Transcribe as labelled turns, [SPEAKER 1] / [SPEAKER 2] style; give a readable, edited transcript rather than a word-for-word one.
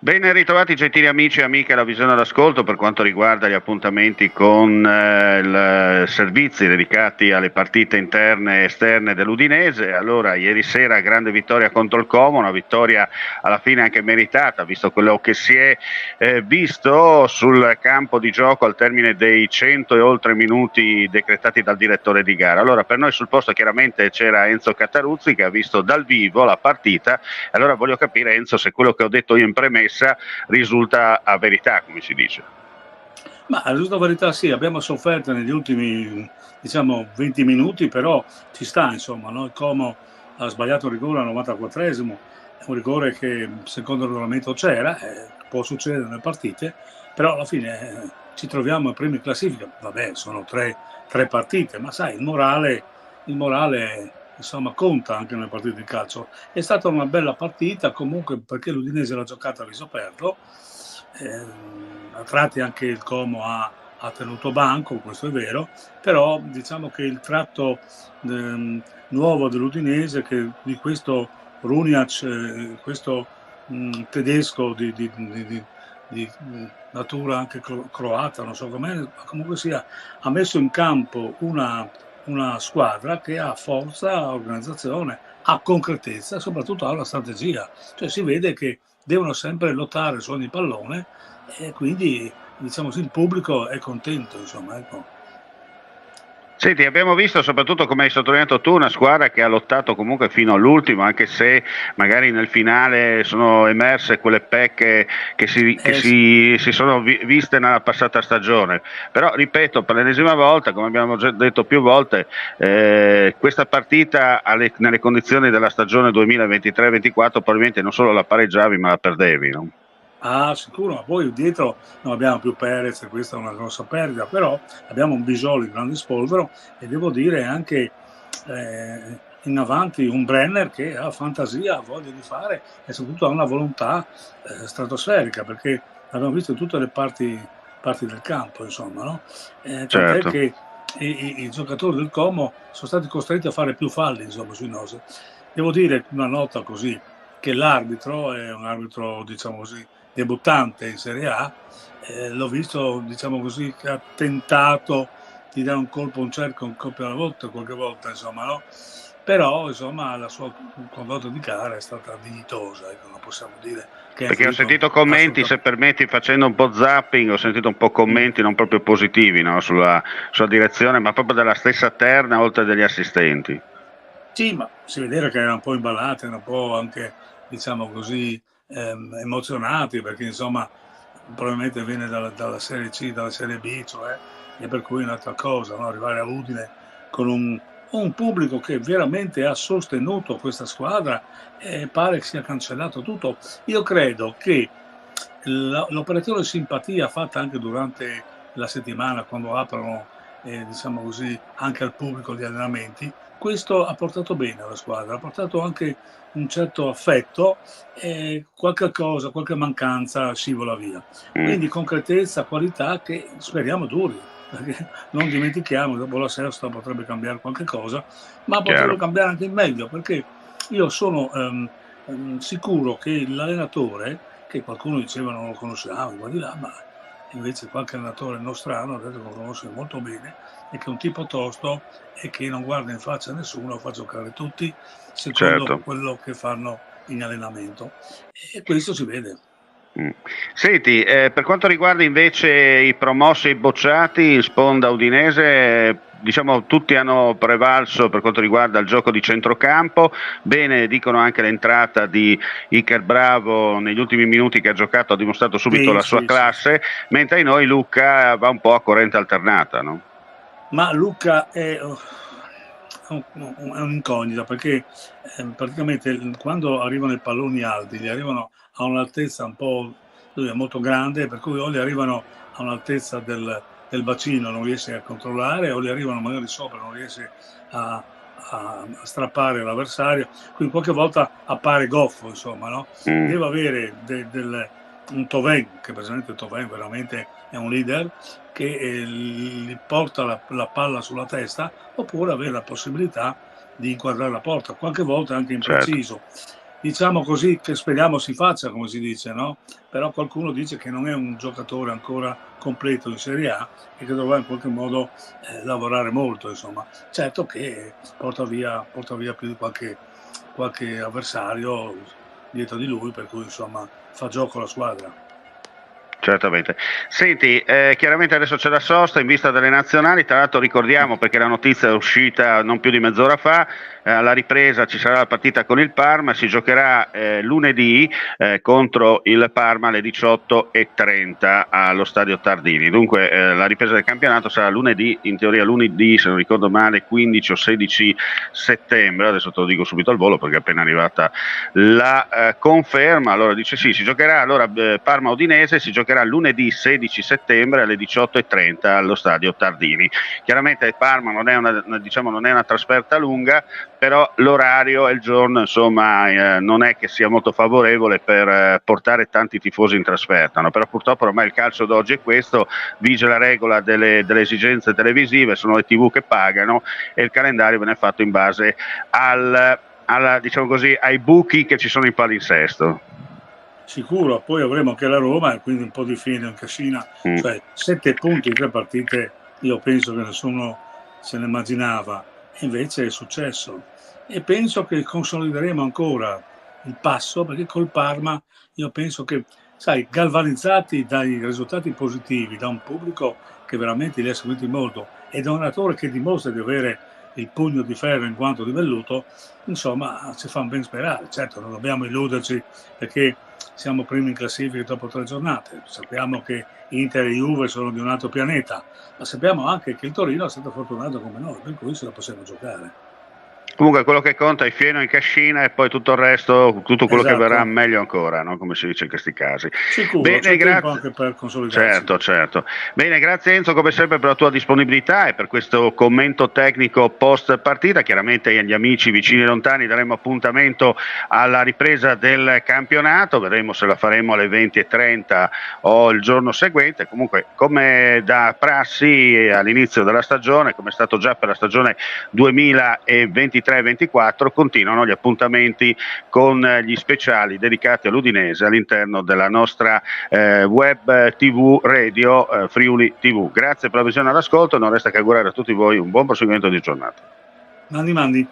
[SPEAKER 1] Ben ritrovati gentili amici e amiche alla Visione d'Ascolto per quanto riguarda gli appuntamenti con i servizi dedicati alle partite interne e esterne dell'Udinese. Allora, ieri sera grande vittoria contro il Como, una vittoria alla fine anche meritata, visto quello che si è visto sul campo di gioco al termine dei 100 e oltre minuti decretati dal direttore di gara. Allora, per noi sul posto chiaramente c'era Enzo Cataruzzi che ha visto dal vivo la partita. Allora voglio capire, Enzo, se quello che ho detto io in premessa risulta a verità, come si dice.
[SPEAKER 2] Ma a giusta verità sì, abbiamo sofferto negli ultimi, diciamo, 20 minuti, però ci sta, insomma, no? Il Como ha sbagliato un rigore al 94esimo, è un rigore che secondo il regolamento c'era, può succedere nelle partite, però alla fine ci troviamo in prima in classifica. Vabbè, sono tre partite, ma sai, il morale insomma conta anche nelle partite di calcio. È stata una bella partita comunque perché l'Udinese l'ha giocata a viso aperto. A tratti anche il Como ha tenuto banco, questo è vero, però diciamo che il tratto nuovo dell'Udinese, di questo Runiac, questo tedesco di natura anche croata, non so com'è, ma comunque sia, ha messo in campo una squadra che ha forza, ha organizzazione, ha concretezza e soprattutto ha una strategia. Cioè si vede che devono sempre lottare su ogni pallone e quindi diciamo sì, il pubblico è contento, insomma, ecco.
[SPEAKER 1] Senti, abbiamo visto soprattutto, come hai sottolineato tu, una squadra che ha lottato comunque fino all'ultimo, anche se magari nel finale sono emerse quelle pecche
[SPEAKER 2] Sì.
[SPEAKER 1] si sono viste nella passata stagione. Però, ripeto, per l'ennesima volta, come abbiamo già detto più volte, questa partita nelle condizioni della stagione 2023-24 probabilmente non solo la pareggiavi, ma la perdevi, no?
[SPEAKER 2] Ah, sicuro, ma poi dietro non abbiamo più Perez, e questa è una grossa perdita, però abbiamo un Bisoli, un grande spolvero e devo dire anche in avanti un Brenner che ha fantasia, ha voglia di fare e soprattutto ha una volontà stratosferica perché l'abbiamo visto in tutte le parti del campo, insomma, no? Tant'è
[SPEAKER 1] Certo.
[SPEAKER 2] che i giocatori del Como sono stati costretti a fare più falli, insomma, sui nostri. Devo dire una nota così, che l'arbitro è un arbitro, diciamo così, debuttante in Serie A, l'ho visto, diciamo così, che ha tentato di dare un colpo a un cerchio, un colpo alla volta, qualche volta, insomma, no? Però, insomma, la sua condotta di gara è stata dignitosa, ecco, non possiamo dire che ha
[SPEAKER 1] Perché ho
[SPEAKER 2] influito
[SPEAKER 1] sentito commenti, se
[SPEAKER 2] assolutamente.
[SPEAKER 1] permetti, facendo un po' zapping, ho sentito un po'
[SPEAKER 2] Mm.
[SPEAKER 1] commenti non proprio positivi, no, sulla direzione, ma proprio della stessa terna, oltre degli assistenti.
[SPEAKER 2] Sì, ma si vedeva che erano un po' imballati, erano un po' anche, diciamo così, emozionati, perché insomma probabilmente viene dalla Serie C, dalla Serie B, cioè, e per cui è un'altra cosa, no? Arrivare a Udine con un pubblico che veramente ha sostenuto questa squadra e pare che sia cancellato tutto. Io credo che l'operazione simpatia fatta anche durante la settimana, quando aprono, diciamo così, anche al pubblico gli allenamenti, questo ha portato bene alla squadra, ha portato anche un certo affetto e qualche cosa, qualche mancanza scivola via.
[SPEAKER 1] Mm,
[SPEAKER 2] Quindi concretezza, qualità che speriamo duri, perché non dimentichiamo, dopo la sesta potrebbe cambiare qualche cosa, ma potrebbe
[SPEAKER 1] chiaro.
[SPEAKER 2] cambiare anche in meglio, perché io sono sicuro che l'allenatore, che qualcuno diceva non lo conosciamo, qua di là, ma invece qualche allenatore nostrano ha detto che lo conosce molto bene e che è un tipo tosto e che non guarda in faccia a nessuno, fa giocare tutti secondo
[SPEAKER 1] Certo.
[SPEAKER 2] quello che fanno in allenamento. E questo si vede.
[SPEAKER 1] Mm. Senti, per quanto riguarda invece i promossi e i bocciati, sponda udinese, diciamo tutti hanno prevalso per quanto riguarda il gioco di centrocampo. Bene, dicono anche l'entrata di Iker Bravo negli ultimi minuti che ha giocato, ha dimostrato subito
[SPEAKER 2] Sì,
[SPEAKER 1] la sua
[SPEAKER 2] sì, sì, sì.
[SPEAKER 1] classe, mentre in noi Luca va un po' a corrente alternata, no?
[SPEAKER 2] Ma Luca è un'incognita perché praticamente quando arrivano i palloni alti, li arrivano a un'altezza un po' lui è molto grande, per cui o li arrivano a un'altezza del bacino, non riesce a controllare, o li arrivano magari sopra, non riesce a strappare l'avversario, quindi qualche volta appare goffo, insomma, no?
[SPEAKER 1] Mm,
[SPEAKER 2] Deve avere un Toven, che presente Toven veramente è un leader, che gli porta la palla sulla testa, oppure avere la possibilità di inquadrare la porta, qualche volta anche
[SPEAKER 1] certo.
[SPEAKER 2] impreciso. diciamo così, che speriamo si faccia, come si dice, no? Però qualcuno dice che non è un giocatore ancora completo in Serie A e che dovrà in qualche modo lavorare molto, insomma. Certo che porta via più di qualche avversario dietro di lui, per cui insomma fa gioco la squadra.
[SPEAKER 1] Certamente. Senti, chiaramente adesso c'è la sosta in vista delle nazionali, tra l'altro ricordiamo, perché la notizia è uscita non più di mezz'ora fa, alla ripresa ci sarà la partita con il Parma, si giocherà lunedì contro il Parma alle 18:30 allo stadio Tardini. Dunque la ripresa del campionato sarà lunedì, in teoria lunedì, se non ricordo male, 15 o 16 settembre, adesso te lo dico subito al volo perché è appena arrivata la conferma. Allora dice sì, si giocherà allora Parma-Udinese, si giocherà lunedì 16 settembre alle 18:30 allo stadio Tardini. Chiaramente il Parma non è una trasferta lunga, però l'orario e il giorno insomma non è che sia molto favorevole per portare tanti tifosi in trasferta, no? Però purtroppo ormai il calcio d'oggi è questo, vige la regola delle esigenze televisive, sono le TV che pagano e il calendario viene fatto in base diciamo così, ai buchi che ci sono in palinsesto.
[SPEAKER 2] Sicuro, poi avremo anche la Roma e quindi un po' di fine in cascina, cioè 7 punti in 3 partite, io penso che nessuno se ne immaginava, e invece è successo. E penso che consolideremo ancora il passo, perché col Parma io penso che, sai, galvanizzati dai risultati positivi, da un pubblico che veramente li ha seguiti molto e da un allenatore che dimostra di avere il pugno di ferro in quanto di velluto, insomma ci fa ben sperare. Certo, non dobbiamo illuderci perché siamo primi in classifica dopo 3 giornate, sappiamo che Inter e Juve sono di un altro pianeta, ma sappiamo anche che il Torino è stato fortunato come noi, per cui ce la possiamo giocare.
[SPEAKER 1] Comunque quello che conta è il fieno in cascina e poi tutto il resto, tutto quello che verrà
[SPEAKER 2] Esatto.
[SPEAKER 1] meglio ancora, no? Come si dice in questi casi.
[SPEAKER 2] Sicuro,
[SPEAKER 1] Bene,
[SPEAKER 2] c'è tempo
[SPEAKER 1] grazie.
[SPEAKER 2] anche per consolidarsi.
[SPEAKER 1] Certo, certo. Bene, grazie Enzo come sempre per la tua disponibilità e per questo commento tecnico post partita. Chiaramente agli amici vicini e lontani daremo appuntamento alla ripresa del campionato, vedremo se la faremo alle 20:30 o il giorno seguente. Comunque, come da prassi all'inizio della stagione, come è stato già per la stagione 2023-24, continuano gli appuntamenti con gli speciali dedicati all'Udinese all'interno della nostra web TV radio Friuli TV. Grazie per la visione e l'ascolto, non resta che augurare a tutti voi un buon proseguimento di giornata.
[SPEAKER 2] Mandi.